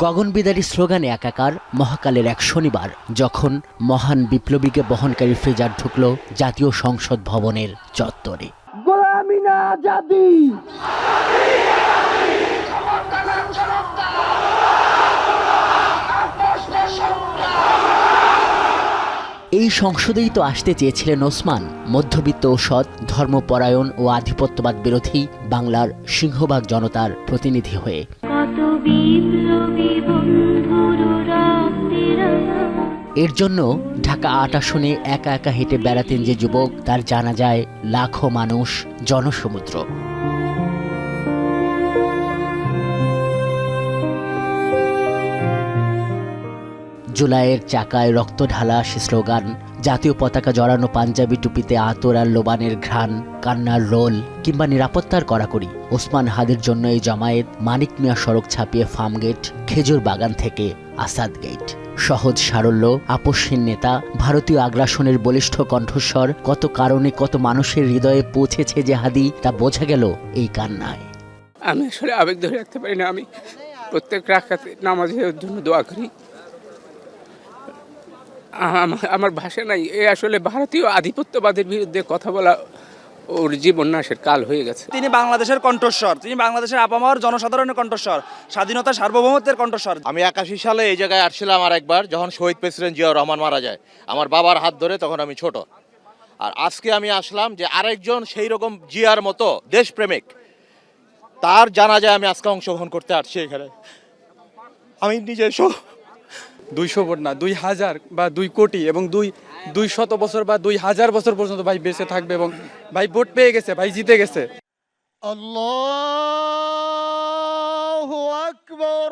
গগনবিদারী স্লোগানে একাকার মহাকালের এক শনিবার, যখন মহান বিপ্লবীকে বহনকারী ফ্রিজার ঢুকল জাতীয় সংসদ ভবনের চত্বরে। গোলামি না আজাদি। এই সংসদেই তো আসতে চেয়েছিলেন ওসমান, মধ্যবিত্ত ও সৎ, ধর্মপরায়ণ ও আধিপত্যবাদ বিরোধী বাংলার সিংহভাগ জনতার প্রতিনিধি হয়ে। এর জন্য ঢাকা ৮ আসনে একা একা হেঁটে বেড়াতেন যে যুবক, তার জানা যায় লাখো মানুষ, জনসমুদ্র। জুলাইয়ের চাকায় রক্ত ঢালা সে স্লোগান, জাতীয় পতাকা জড়ানো পাঞ্জাবি টুপিতে আতর আর লোবানের ঘ্রাণ, কান্নার রোল কিংবা নিরাপত্তার কড়াকড়ি। ওসমান হাদির জন্য এই জমায়েত মানিক মিয়া সড়ক ছাপিয়ে ফার্মগেট, খেজুর বাগান থেকে আসাদ গেট। সহজ সারল্য, আপসহীন নেতা, ভারতীয় আগ্রাসনের বলিষ্ঠ কণ্ঠস্বর, কত কারণে কত মানুষের হৃদয়ে পৌঁছেছে যে হাদি, তা বোঝা গেল এই কান্নায়। আমি আসলে আবেগ ধরে রাখতে পারি না। আমি প্রত্যেক রাকাতে নামাজের জন্য দোয়া করি। আমার ভাষা নাই। এ আসলে ভারতীয় আধিপত্যবাদের বিরুদ্ধে কথা বলা ওর জীবন নাশের কাল হয়ে গেছে। তিনি বাংলাদেশের কণ্ঠস্বর, তিনি বাংলাদেশের আপামর জনসাধারণের কণ্ঠস্বর, স্বাধীনতা সার্বভৌমত্বের কণ্ঠস্বর। আমি 81 সালে এই জায়গায় আসছিলাম আর একবার, যখন শহীদ প্রেসিডেন্ট জিয়াউর রহমান মারা যায় আমার বাবার হাত ধরে, তখন আমি ছোট। আর আজকে আমি আসলাম যে আরেকজন সেই রকম জিয়ার মতো দেশপ্রেমিক, তার জানাজায় আমি আজকে অংশগ্রহণ করতে আসছি এখানে। আমি নিজের 200 ভোট না, 2000 বা 2 কোটি এবং 200 বছর বা 2000 বছর পর্যন্ত ভাই বেঁচে থাকবে এবং ভাই ভোট পেয়ে গেছে, ভাই জিতে গেছে। আল্লাহু আকবার।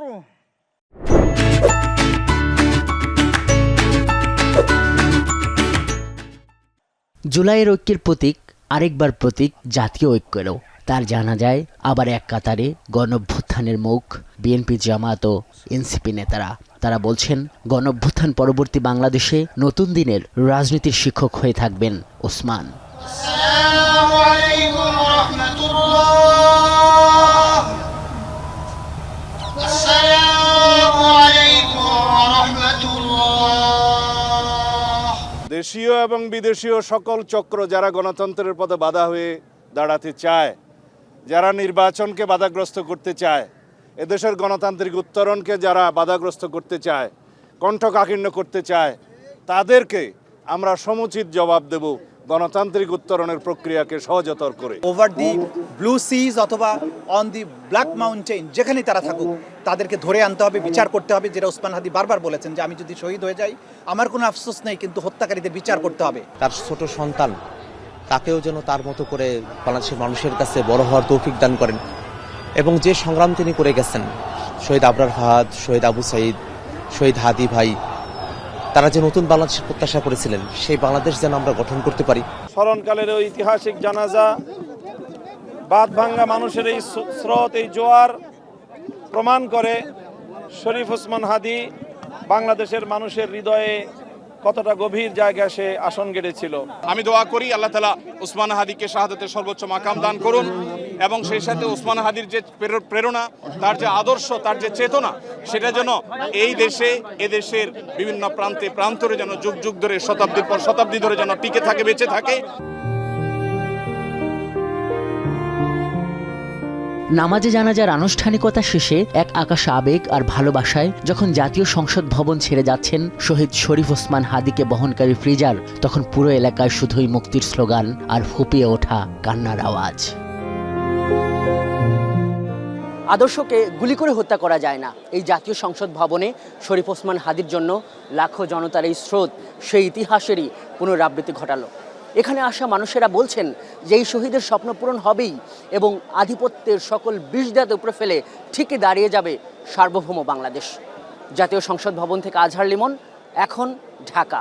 জুলাইয়ের ঐক্যের প্রতীক, আরেকবার প্রতীক জাতীয় ঐক্যেরও। তার জানা যায় আবার এক কাতারে গণঅভ্যুত্থানের মুখ, বিএনপি, জামায়াত ও এনসিপি নেতারা। তারা বলছেন গণঅভ্যুত্থান পরবর্তী বাংলাদেশে নতুন দিনের রাজনীতির শিক্ষক হয়ে থাকবেন ওসমান। দেশীয় এবং বিদেশীয় সকল চক্র যারা গণতন্ত্রের পথে বাধা হয়ে দাঁড়াতে চায়, যারা নির্বাচনকে বাধাগ্রস্ত করতে চায়, এদেশের গণতান্ত্রিক উত্তরণকে যারা বাধাগ্রস্ত করতে চায়, কণ্ঠকাঠিন্য করতে চায়, তাদেরকে আমরা সমুচিত জবাব দেব গণতান্ত্রিক উত্তরণের প্রক্রিয়াকে সহজতর করে। ওভার দি ব্লু সিজ অথবা অন দি ব্ল্যাক মাউন্টেন, যেখানেই তারা থাকুক, তাদেরকে ধরে আনতে হবে, বিচার করতে হবে। যেটা ওসমান হাদি বারবার বলেছেন যে আমি যদি শহীদ হয়ে যাই আমার কোনো আফসোস নেই, কিন্তু হত্যাকারীদের বিচার করতে হবে। তার ছোট সন্তান, তাকেও যেন তার মতো করে বাংলাদেশের মানুষের কাছে বড় হওয়ার তৌফিক দান করেন। এবং যে সংগ্রাম তিনি করে গেছেন, শহীদ আবরার ফাহাদ, শহীদ আবু সাইদ, শহীদ হাদি ভাই, তারা যে নতুন বাংলাদেশের প্রত্যাশা করেছিলেন, সেই বাংলাদেশ যেন আমরা গঠন করতে পারি। স্মরণকালের ঐতিহাসিক জানাজা, বাদ ভাঙ্গা মানুষের এই স্রোত, এই জোয়ার প্রমাণ করে শরীফ ওসমান হাদি বাংলাদেশের মানুষের হৃদয়ে কতটা গভীর জায়গায় সে আসন গেড়েছিল। আমি দোয়া করি আল্লাহ তাআলা ওসমান হাদিকে শাহাদাতের সর্বোচ্চ মাকাম দান করুন, এবং সেই সাথে ওসমান হাদির যে প্রেরণা, তার যে আদর্শ, তার যে চেতনা, সেটা যেন এই দেশে, এদেশের বিভিন্ন প্রান্তে প্রান্তরে যেন যুগ যুগ ধরে, শতাব্দীর পর শতাব্দী ধরে যেন টিকে থাকে, বেঁচে থাকে। নামাজে জানাজার আনুষ্ঠানিকতা শেষে এক আকাশ আবেগ আর ভালোবাসায় যখন জাতীয় সংসদ ভবন ছেড়ে যাচ্ছেন শহীদ শরীফ ওসমান হাদিকে বহনকারী ফ্রিজার, তখন পুরো এলাকায় শুধুই মুক্তির স্লোগান আর ফুপিয়ে ওঠা কান্নার আওয়াজ। আদর্শকে গুলি করে হত্যা করা যায় না। এই জাতীয় সংসদ ভবনে শরীফ ওসমান হাদির জন্য লাখো জনতার এই স্রোত সেই ইতিহাসেরই পুনরাবৃত্তি ঘটালো। এখানে আসা মানুষেরা বলছেন যে এই শহীদের স্বপ্ন পূরণ হবেই, এবং আধিপত্যের সকল বিষদাঁত উপরে ফেলে ঠিকই দাঁড়িয়ে যাবে সার্বভৌম বাংলাদেশ। জাতীয় সংসদ ভবন থেকে আজহার লিমন, এখন ঢাকা।